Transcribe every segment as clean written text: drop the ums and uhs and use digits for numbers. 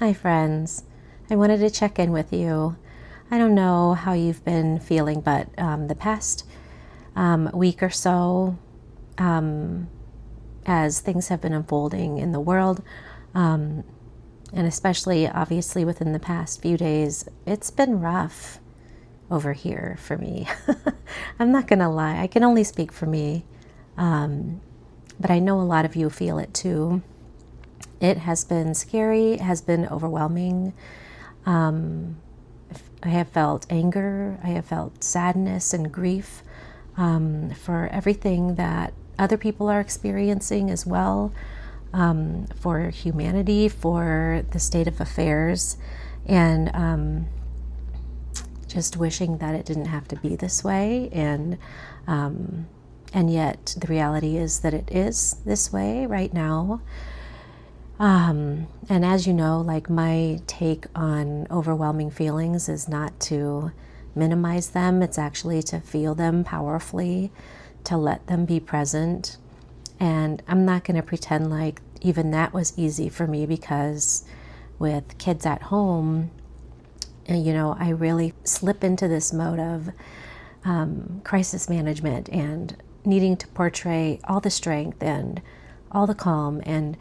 Hi friends, I wanted to check in with you. I don't know how you've been feeling, but the past week or so, as things have been unfolding in the world, and especially obviously within the past few days, it's been rough over here for me. I'm not gonna lie, I can only speak for me, but I know a lot of you feel it too. It has been scary, it has been overwhelming. I have felt anger, I have felt sadness and grief for everything that other people are experiencing as well, for humanity, for the state of affairs, and just wishing that it didn't have to be this way. And yet the reality is that it is this way right now. And as you know, like, my take on overwhelming feelings is not to minimize them. It's actually to feel them powerfully, to let them be present. And I'm not going to pretend like even that was easy for me, because with kids at home, I really slip into this mode of crisis management and needing to portray all the strength and all the calm, and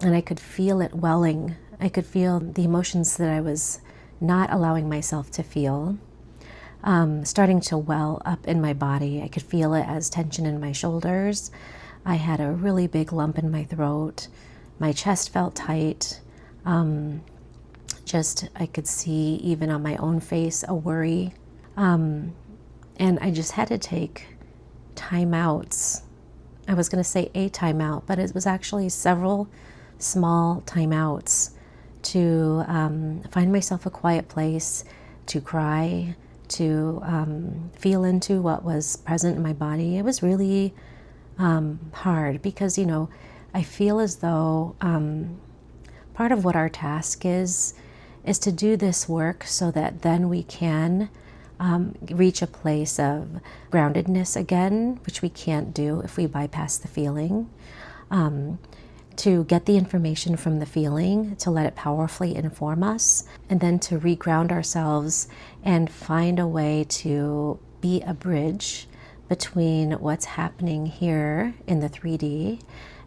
I could feel it welling. I could feel the emotions that I was not allowing myself to feel starting to well up in my body. I could feel it as tension in my shoulders. I had a really big lump in my throat. My chest felt tight. I could see even on my own face a worry. And I just had to take timeouts. I was going to say a timeout, but it was actually several small timeouts to find myself a quiet place, to cry, to feel into what was present in my body. It was really hard because, I feel as though part of what our task is to do this work so that then we can reach a place of groundedness again, which we can't do if we bypass the feeling. To get the information from the feeling, to let it powerfully inform us, and then to reground ourselves and find a way to be a bridge between what's happening here in the 3D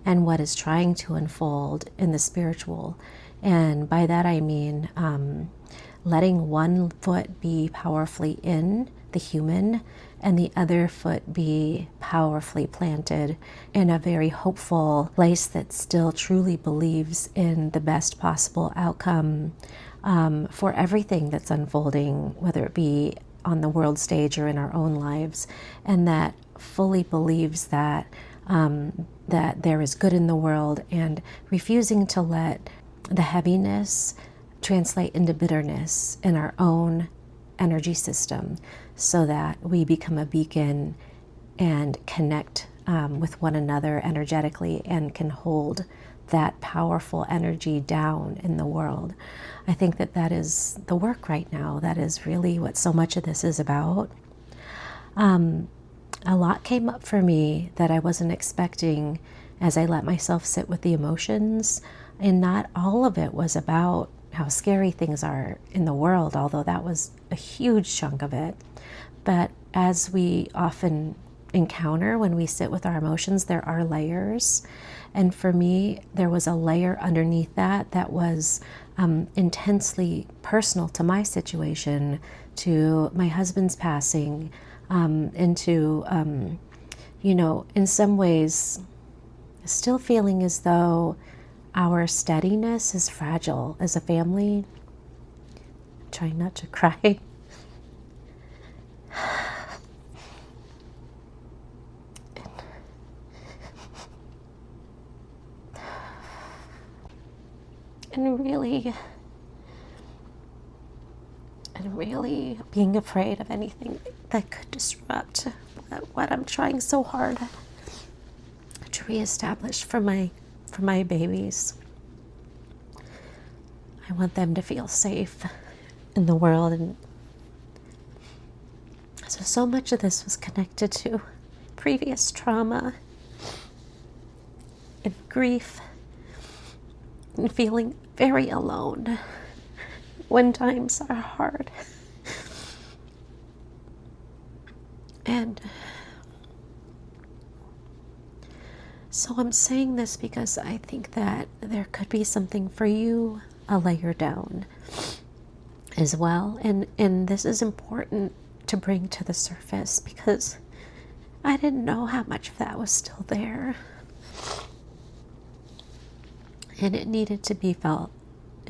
and what is trying to unfold in the spiritual. And by that I mean letting one foot be powerfully in the human and the other foot be powerfully planted in a very hopeful place that still truly believes in the best possible outcome for everything that's unfolding, whether it be on the world stage or in our own lives, and that fully believes that that there is good in the world, and refusing to let the heaviness translate into bitterness in our own energy system, so that we become a beacon and connect with one another energetically and can hold that powerful energy down in the world. I think that that is the work right now. That is really what so much of this is about. A lot came up for me that I wasn't expecting as I let myself sit with the emotions, and not all of it was about how scary things are in the world, although that was a huge chunk of it. But as we often encounter when we sit with our emotions, there are layers. And for me, there was a layer underneath that was intensely personal to my situation, to my husband's passing, into, in some ways, still feeling as though our steadiness is fragile as a family. I'm trying not to cry. And really being afraid of anything that could disrupt what I'm trying so hard to reestablish for my babies. I want them to feel safe in the world, and so much of this was connected to previous trauma and grief and feeling very alone when times are hard. And so I'm saying this because I think that there could be something for you a layer down as well. And this is important to bring to the surface because I didn't know how much of that was still there. And it needed to be felt.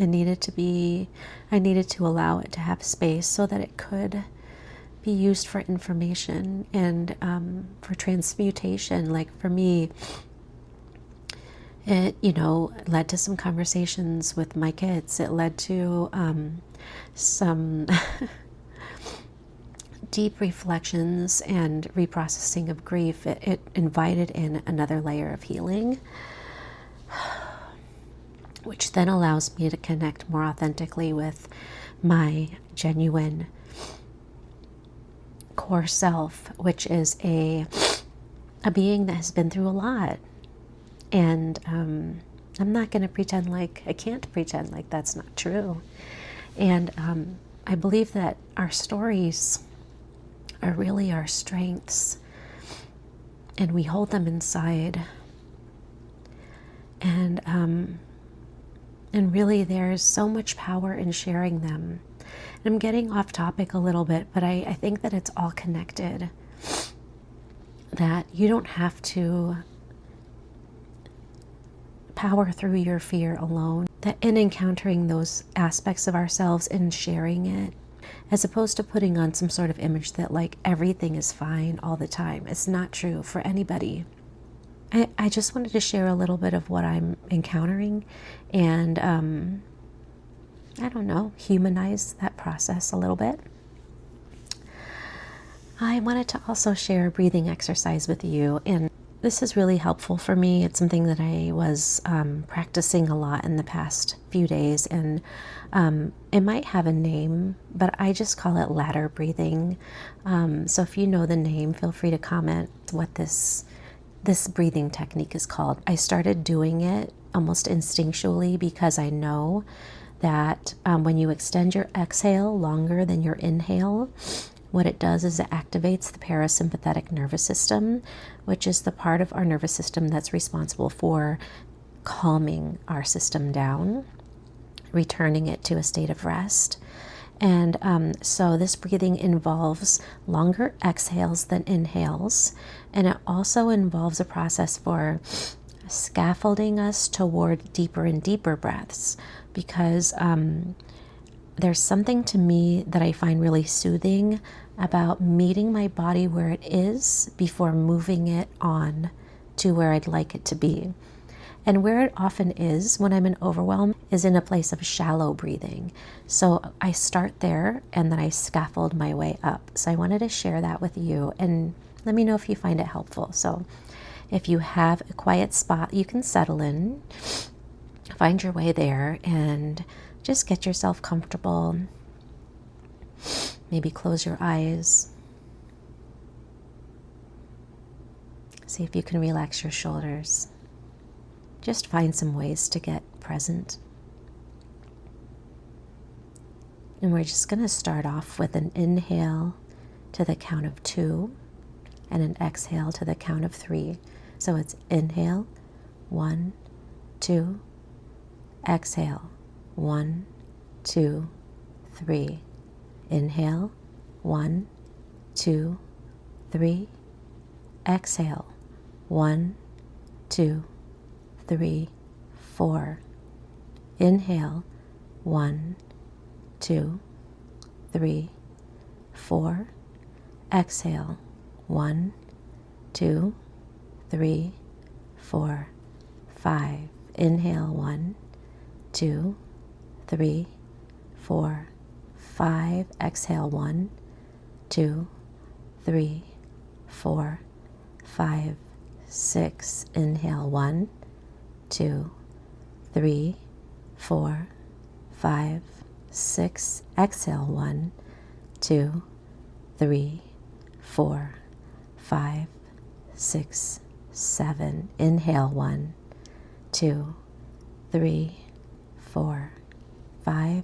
I needed to allow it to have space so that it could be used for information and for transmutation. Like for me, it, led to some conversations with my kids. It led to some deep reflections and reprocessing of grief. It invited in another layer of healing, which then allows me to connect more authentically with my genuine core self, which is a being that has been through a lot. And I'm not going to pretend like, I can't pretend like that's not true. And I believe that our stories are really our strengths, and we hold them inside. And really there's so much power in sharing them. And I'm getting off topic a little bit, but I think that it's all connected. That you don't have to power through your fear alone. That in encountering those aspects of ourselves and sharing it, as opposed to putting on some sort of image that like everything is fine all the time. It's not true for anybody. I just wanted to share a little bit of what I'm encountering and, I don't know, humanize that process a little bit. I wanted to also share a breathing exercise with you, and this is really helpful for me. It's something that I was practicing a lot in the past few days, and it might have a name, but I just call it ladder breathing. So if you know the name, feel free to comment what this breathing technique is called. I started doing it almost instinctually because I know that when you extend your exhale longer than your inhale, what it does is it activates the parasympathetic nervous system, which is the part of our nervous system that's responsible for calming our system down, returning it to a state of rest. And so this breathing involves longer exhales than inhales, and it also involves a process for scaffolding us toward deeper and deeper breaths, because there's something to me that I find really soothing about meeting my body where it is before moving it on to where I'd like it to be. And where it often is when I'm in overwhelm is in a place of shallow breathing. So I start there and then I scaffold my way up. So I wanted to share that with you, and let me know if you find it helpful. So if you have a quiet spot you can settle in, find your way there and just get yourself comfortable. Maybe close your eyes. See if you can relax your shoulders. Just find some ways to get present. And we're just going to start off with an inhale to the count of 2 and an exhale to the count of 3. So it's inhale, 1, 2, exhale, 1, 2, 3. Inhale, 1, 2, 3. Exhale, 1, 2, 3, 4. Inhale, 1, 2, 3, 4. Exhale, 1, 2, 3, 4, 5. Inhale, 1, 2, 3, 4, 5. Exhale, 1, 2, 3, 4, 5, 6. Inhale, 1, 2, 3, 4, 5, 6. Exhale, 1, 2, 3, 4, 5, 6, 7. Inhale, 1, 2, 3, 4, 5,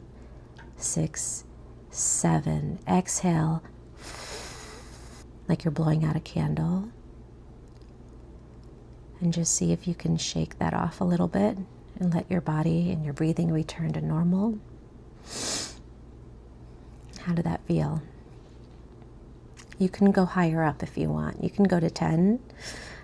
6, 7. Exhale like you're blowing out a candle. And just see if you can shake that off a little bit and let your body and your breathing return to normal. How did that feel? You can go higher up if you want. You can go to 10.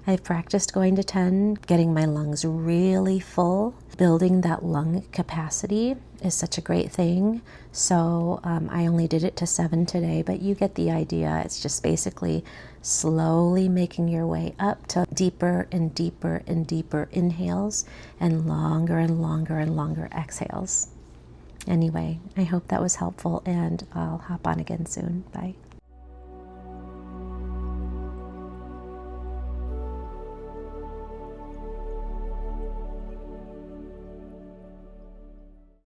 I've practiced going to 10, getting my lungs really full. Building that lung capacity is such a great thing. So I only did it to 7 today, but you get the idea. It's just basically slowly making your way up to deeper and deeper and deeper inhales and longer and longer and longer exhales. Anyway, I hope that was helpful, and I'll hop on again soon. Bye.